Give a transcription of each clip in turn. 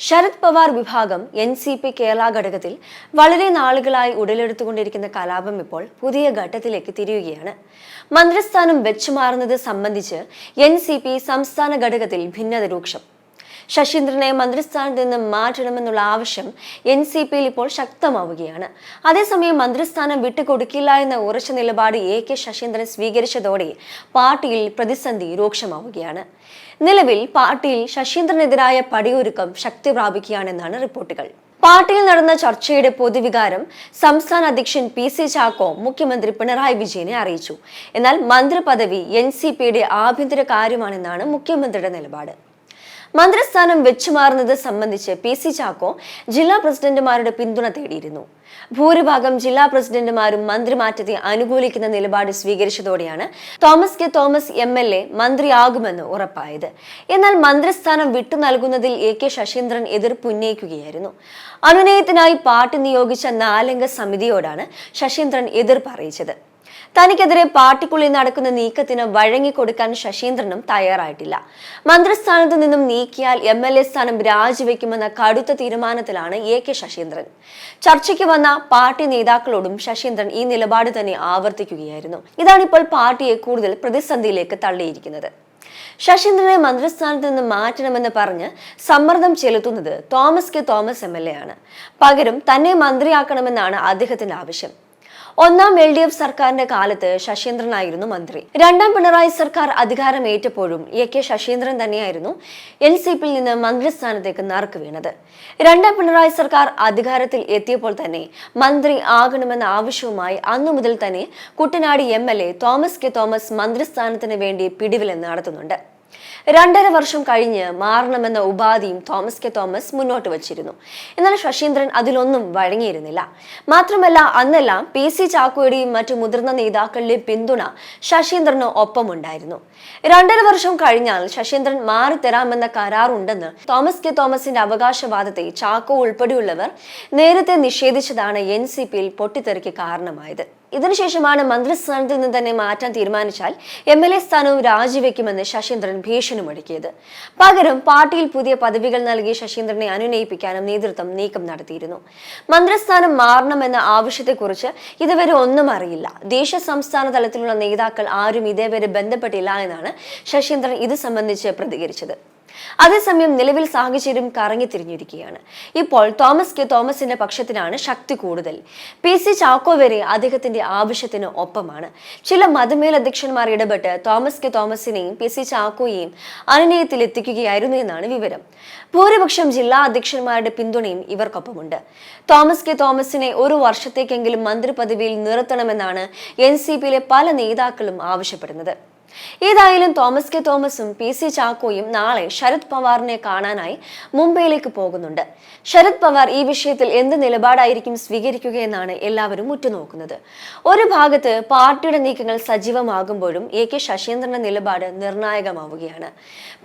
ശരത് പവാർ വിഭാഗം എൻ.സി.പി കേരള ഘടകത്തിൽ വളരെ നാളുകളായി ഉടലെടുത്തുകൊണ്ടിരിക്കുന്ന കലാപം ഇപ്പോൾ പുതിയ ഘട്ടത്തിലേക്ക് തിരിയുകയാണ്. മന്ത്രിസ്ഥാനം വെച്ചുമാറുന്നത് സംബന്ധിച്ച് എൻ.സി.പി സംസ്ഥാന ഘടകത്തിൽ ഭിന്നത രൂക്ഷം. ശശീന്ദ്രനെ മന്ത്രിസ്ഥാനത്ത് നിന്ന് മാറ്റണമെന്നുള്ള ആവശ്യം എൻ.സി.പിയിൽ ഇപ്പോൾ ശക്തമാവുകയാണ്. അതേസമയം മന്ത്രിസ്ഥാനം വിട്ടുകൊടുക്കില്ല എന്ന ഉറച്ച നിലപാട് എ.കെ. ശശീന്ദ്രൻ സ്വീകരിച്ചതോടെ പാർട്ടിയിൽ പ്രതിസന്ധി രൂക്ഷമാവുകയാണ്. നിലവിൽ പാർട്ടിയിൽ ശശീന്ദ്രനെതിരായ പടിയൊരുക്കം ശക്തി പ്രാപിക്കുകയാണെന്നാണ് റിപ്പോർട്ടുകൾ. പാർട്ടിയിൽ നടന്ന ചർച്ചയുടെ പൊതുവികാരം സംസ്ഥാന അധ്യക്ഷൻ പി.സി. ചാക്കോ മുഖ്യമന്ത്രി പിണറായി വിജയനെ അറിയിച്ചു. എന്നാൽ മന്ത്രിപദവി എൻ.സി.പിയുടെ ആഭ്യന്തര കാര്യമാണെന്നാണ് മുഖ്യമന്ത്രിയുടെ നിലപാട്. മന്ത്രിസ്ഥാനം വെച്ചുമാറുന്നത് സംബന്ധിച്ച് പി.സി. ചാക്കോ ജില്ലാ പ്രസിഡന്റുമാരുടെ പിന്തുണ തേടിയിരുന്നു. ഭൂരിഭാഗം ജില്ലാ പ്രസിഡന്റുമാരും മന്ത്രിമാറ്റത്തെ അനുകൂലിക്കുന്ന നിലപാട് സ്വീകരിച്ചതോടെയാണ് തോമസ് എം.എൽ.എ. മന്ത്രിയാകുമെന്ന് ഉറപ്പായത്. എന്നാൽ മന്ത്രിസ്ഥാനം വിട്ടു നൽകുന്നതിൽ എ.കെ. ശശീന്ദ്രൻ എതിർപ്പുന്നയിക്കുകയായിരുന്നു. അനുനയത്തിനായി പാർട്ടി നിയോഗിച്ച 4 അംഗ സമിതിയോടാണ് ശശീന്ദ്രൻ എതിർപ്പ് അറിയിച്ചത്. തനിക്കെതിരെ പാർട്ടിക്കുള്ളിൽ നടക്കുന്ന നീക്കത്തിന് വഴങ്ങിക്കൊടുക്കാൻ ശശീന്ദ്രനും തയ്യാറായിട്ടില്ല. മന്ത്രിസ്ഥാനത്തു നിന്നും നീക്കിയാൽ എം.എൽ.എ. സ്ഥാനം രാജിവെക്കുമെന്ന കടുത്ത തീരുമാനത്തിലാണ് എ.കെ. ശശീന്ദ്രൻ. ചർച്ചയ്ക്ക് വന്ന പാർട്ടി നേതാക്കളോടും ശശീന്ദ്രൻ ഈ നിലപാട് തന്നെ ആവർത്തിക്കുകയായിരുന്നു. ഇതാണിപ്പോൾ പാർട്ടിയെ കൂടുതൽ പ്രതിസന്ധിയിലേക്ക് തള്ളിയിരിക്കുന്നത്. ശശീന്ദ്രനെ മന്ത്രിസ്ഥാനത്ത് നിന്ന് മാറ്റണമെന്ന് പറഞ്ഞ് സമ്മർദ്ദം ചെലുത്തുന്നത് തോമസ് എം.എൽ.എ. ആണ്. പകരം തന്നെ മന്ത്രിയാക്കണമെന്നാണ് അദ്ദേഹത്തിന്റെ ആവശ്യം. 1ാം LDF സർക്കാരിന്റെ കാലത്ത് ശശീന്ദ്രനായിരുന്നു മന്ത്രി. 2ാം പിണറായി സർക്കാർ അധികാരമേറ്റപ്പോഴും എ.കെ. ശശീന്ദ്രൻ തന്നെയായിരുന്നു എൻ.സി.പിയിൽ നിന്ന് മന്ത്രിസ്ഥാനത്തേക്ക് നറുക്ക് വീണത്. 2ാം പിണറായി സർക്കാർ അധികാരത്തിൽ എത്തിയപ്പോൾ തന്നെ മന്ത്രി ആകണമെന്ന ആവശ്യവുമായി അന്നു മുതൽ തന്നെ കുട്ടനാട് എം.എൽ.എ. തോമസ് മന്ത്രിസ്ഥാനത്തിന് വേണ്ടി പിടിവില് നടത്തുന്നുണ്ട്. 2.5 വർഷം കഴിഞ്ഞ് മാറണമെന്ന ഉപാധിയും തോമസ് മുന്നോട്ട് വച്ചിരുന്നു. എന്നാൽ ശശീന്ദ്രൻ അതിലൊന്നും വഴങ്ങിയിരുന്നില്ല. മാത്രമല്ല അന്നെല്ലാം പി.സി. ചാക്കോയുടെയും മറ്റു മുതിർന്ന നേതാക്കളുടെ പിന്തുണ ശശീന്ദ്രന് ഒപ്പമുണ്ടായിരുന്നു. 2.5 വർഷം കഴിഞ്ഞാൽ ശശീന്ദ്രൻ മാറിത്തരാമെന്ന കരാറുണ്ടെന്ന് തോമസിന്റെ അവകാശവാദത്തെ ചാക്കോ ഉൾപ്പെടെയുള്ളവർ നേരത്തെ നിഷേധിച്ചതാണ് എൻ.സി.പിയിൽ പൊട്ടിത്തെറിക്ക് കാരണമായത്. ഇതിനുശേഷമാണ് മന്ത്രിസ്ഥാനത്ത് നിന്ന് തന്നെ മാറ്റാൻ തീരുമാനിച്ചാൽ എം.എൽ.എ. സ്ഥാനവും രാജിവെക്കുമെന്ന് ശശീന്ദ്രൻ ഭീഷണി മുഴക്കിയത്. പകരം പാർട്ടിയിൽ പുതിയ പദവികൾ നൽകി ശശീന്ദ്രനെ അനുനയിപ്പിക്കാനും നേതൃത്വം നീക്കം നടത്തിയിരുന്നു. മന്ത്രിസ്ഥാനം മാറണമെന്ന ആവശ്യത്തെക്കുറിച്ച് ഇതുവരെ ഒന്നും അറിയില്ല. ദേശീയ സംസ്ഥാന തലത്തിലുള്ള നേതാക്കൾ ആരും ഇതേവരെ ബന്ധപ്പെട്ടില്ല എന്നാണ് ശശീന്ദ്രൻ ഇത് സംബന്ധിച്ച് പ്രതികരിച്ചത്. അതേസമയം നിലവിൽ സാഹചര്യം കറങ്ങിത്തിരിഞ്ഞിരിക്കുകയാണ്. ഇപ്പോൾ തോമസിന്റെ പക്ഷത്തിനാണ് ശക്തി കൂടുതൽ. പി.സി. ചാക്കോ വരെ അദ്ദേഹത്തിന്റെ ആവശ്യത്തിന് ഒപ്പമാണ്. ചില മതമേലധ്യക്ഷന്മാർ ഇടപെട്ട് തോമസിനെയും പി.സി. ചാക്കോയെയും അനുനയത്തിലെത്തിക്കുകയായിരുന്നു എന്നാണ് വിവരം. ഭൂരിപക്ഷം ജില്ലാ അധ്യക്ഷന്മാരുടെ പിന്തുണയും ഇവർക്കൊപ്പമുണ്ട്. തോമസിനെ 1 വർഷത്തേക്കെങ്കിലും മന്ത്രിപദവിയിൽ നിർത്തണമെന്നാണ് എൻ.സി.പിയിലെ പല നേതാക്കളും ആവശ്യപ്പെടുന്നത്. ഏതായാലും തോമസും പി.സി. ചാക്കോയും നാളെ ശരത് പവാറിനെ കാണാനായി മുംബൈയിലേക്ക് പോകുന്നുണ്ട്. ശരത് പവാർ ഈ വിഷയത്തിൽ എന്ത് നിലപാടായിരിക്കും സ്വീകരിക്കുകയെന്നാണ് എല്ലാവരും ഉറ്റുനോക്കുന്നത്. ഒരു ഭാഗത്ത് പാർട്ടിയുടെ നീക്കങ്ങൾ സജീവമാകുമ്പോഴും എ.കെ. ശശീന്ദ്രന്റെ നിലപാട് നിർണായകമാവുകയാണ്.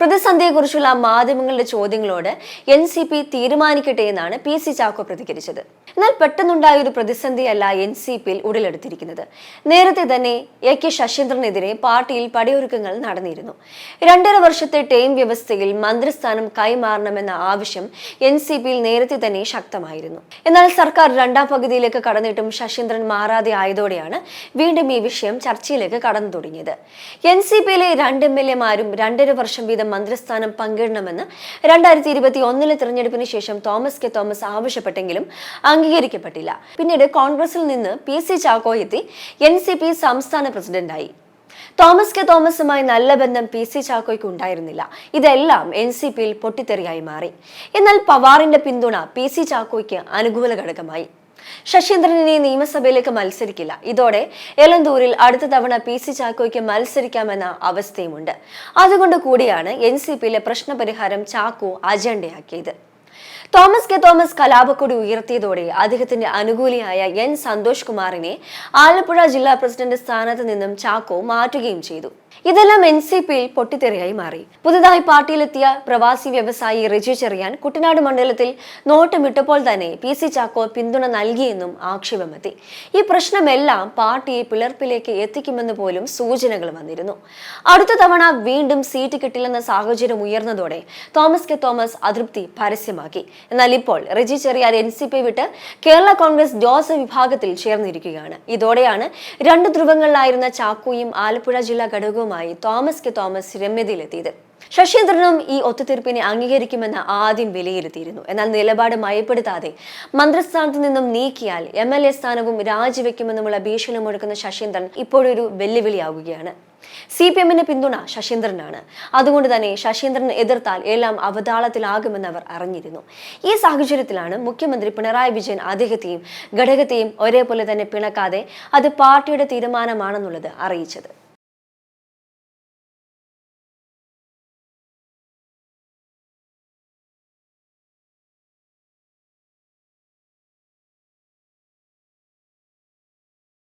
പ്രതിസന്ധിയെക്കുറിച്ചുള്ള മാധ്യമങ്ങളുടെ ചോദ്യങ്ങളോട് എൻ.സി.പി തീരുമാനിക്കട്ടെ എന്നാണ് പി.സി. ചാക്കോ പ്രതികരിച്ചത്. എന്നാൽ പെട്ടെന്നുണ്ടായ ഒരു പ്രതിസന്ധിയല്ല എൻ.സി.പിയിൽ ഉടലെടുത്തിരിക്കുന്നത്. നേരത്തെ തന്നെ എ.കെ. ശശീന്ദ്രനെതിരെ പാർട്ടിയിൽ പടയൊരുക്കങ്ങൾ നടന്നിരുന്നു. 2.5 വർഷത്തെ ടേം വ്യവസ്ഥയിൽ മന്ത്രിസ്ഥാനം കൈമാറണമെന്ന ആവശ്യം എൻ.സി.പിയിൽ നേരത്തെ തന്നെ ശക്തമായിരുന്നു. എന്നാൽ സർക്കാർ 2ാം പകുതിയിലേക്ക് കടന്നിട്ടും ശശീന്ദ്രൻ മാറാതെ ആയതോടെയാണ് വീണ്ടും ഈ വിഷയം ചർച്ചയിലേക്ക് കടന്നു തുടങ്ങിയത്. എൻ.സി.പിയിലെ 2 എം.എൽ.എമാരും 2.5 വർഷം വീതം മന്ത്രിസ്ഥാനം പങ്കിടണമെന്ന് 2021 തിരഞ്ഞെടുപ്പിന് ശേഷം തോമസ് ആവശ്യപ്പെട്ടെങ്കിലും അംഗീകരിക്കപ്പെട്ടില്ല. പിന്നീട് കോൺഗ്രസിൽ നിന്ന് പി.സി. ചാക്കോ എത്തി എൻ.സി.പി സംസ്ഥാന പ്രസിഡന്റായി. തോമസുമായി നല്ല ബന്ധം പി.സി. ചാക്കോയ്ക്ക് ഉണ്ടായിരുന്നില്ല. ഇതെല്ലാം എൻ.സി.പിയിൽ പൊട്ടിത്തെറിയായി മാറി. എന്നാൽ പവാറിന്റെ പിന്തുണ പി.സി. ചാക്കോയ്ക്ക് അനുകൂല ഘടകമായി. ശശീന്ദ്രനെ നിയമസഭയിലേക്ക് മത്സരിക്കില്ല. ഇതോടെ എലന്തൂരിൽ അടുത്ത തവണ പി.സി. ചാക്കോയ്ക്ക് മത്സരിക്കാമെന്ന അവസ്ഥയുമുണ്ട്. അതുകൊണ്ട് കൂടിയാണ് എൻ.സി.പിയിലെ പ്രശ്നപരിഹാരം ചാക്കോ അജണ്ടയാക്കിയത്. തോമസ് കലാപക്കൊടി ഉയർത്തിയതോടെ അദ്ദേഹത്തിന്റെ അനുകൂലിയായ എൻ സന്തോഷ് കുമാറിനെ ആലപ്പുഴ ജില്ലാ പ്രസിഡന്റ് സ്ഥാനത്ത് നിന്നും ചാക്കോ മാറ്റുകയും ചെയ്തു. ഇതെല്ലാം എൻ.സി.പിയിൽ പൊട്ടിത്തെറിയായി മാറി. പുതുതായി പാർട്ടിയിലെത്തിയ പ്രവാസി വ്യവസായി റിജി ചെറിയാൻ കുട്ടനാട് മണ്ഡലത്തിൽ നോട്ടമിട്ടപ്പോൾ തന്നെ പി.സി. ചാക്കോ പിന്തുണ നൽകിയെന്നും ആക്ഷേപമെത്തി. ഈ പ്രശ്നമെല്ലാം പാർട്ടിയെ പിളർപ്പിലേക്ക് എത്തിക്കുമെന്ന് പോലും സൂചനകൾ വന്നിരുന്നു. അടുത്ത തവണ വീണ്ടും സീറ്റ് കിട്ടില്ലെന്ന സാഹചര്യം ഉയർന്നതോടെ തോമസ് അതൃപ്തി പരസ്യമായി. വ്യക്തമാക്കി. എന്നാൽ ഇപ്പോൾ റെജി ചെറിയാൻ NCP വിട്ട് കേരള കോൺഗ്രസ് ജോസഫ് വിഭാഗത്തിൽ ചേർന്നിരിക്കുകയാണ്. ഇതോടെയാണ് രണ്ട് ധ്രുവങ്ങളിലായിരുന്ന ചാക്കോയും ആലപ്പുഴ ജില്ലാ ഘടകവുമായി തോമസ് കെ തോമസ് രമ്യതയിലെത്തിയത്. ശശീന്ദ്രനും ഈ ഒത്തുതീർപ്പിനെ അംഗീകരിക്കുമെന്ന് ആദ്യം വിലയിരുത്തിയിരുന്നു. എന്നാൽ നിലപാട് മയപ്പെടുത്താതെ മന്ത്രിസ്ഥാനത്ത് നിന്നും നീക്കിയാൽ MLA സ്ഥാനവും രാജിവെക്കുമെന്നുമുള്ള ഭീഷണി മുഴക്കുന്ന ശശീന്ദ്രൻ ഇപ്പോഴൊരു വെല്ലുവിളിയാവുകയാണ്. CPM-ന് പിന്തുണ ശശീന്ദ്രനാണ്. അതുകൊണ്ട് തന്നെ ശശീന്ദ്രൻ എതിർത്താൽ എല്ലാം അവതാളത്തിലാകുമെന്ന് അവർ അറിഞ്ഞിരുന്നു. ഈ സാഹചര്യത്തിലാണ് മുഖ്യമന്ത്രി പിണറായി വിജയൻ അദ്ദേഹത്തെയും ഘടകത്തെയും ഒരേപോലെ തന്നെ പിണക്കാതെ അത് പാർട്ടിയുടെ തീരുമാനമാണെന്നുള്ളത് അറിയിച്ചത്.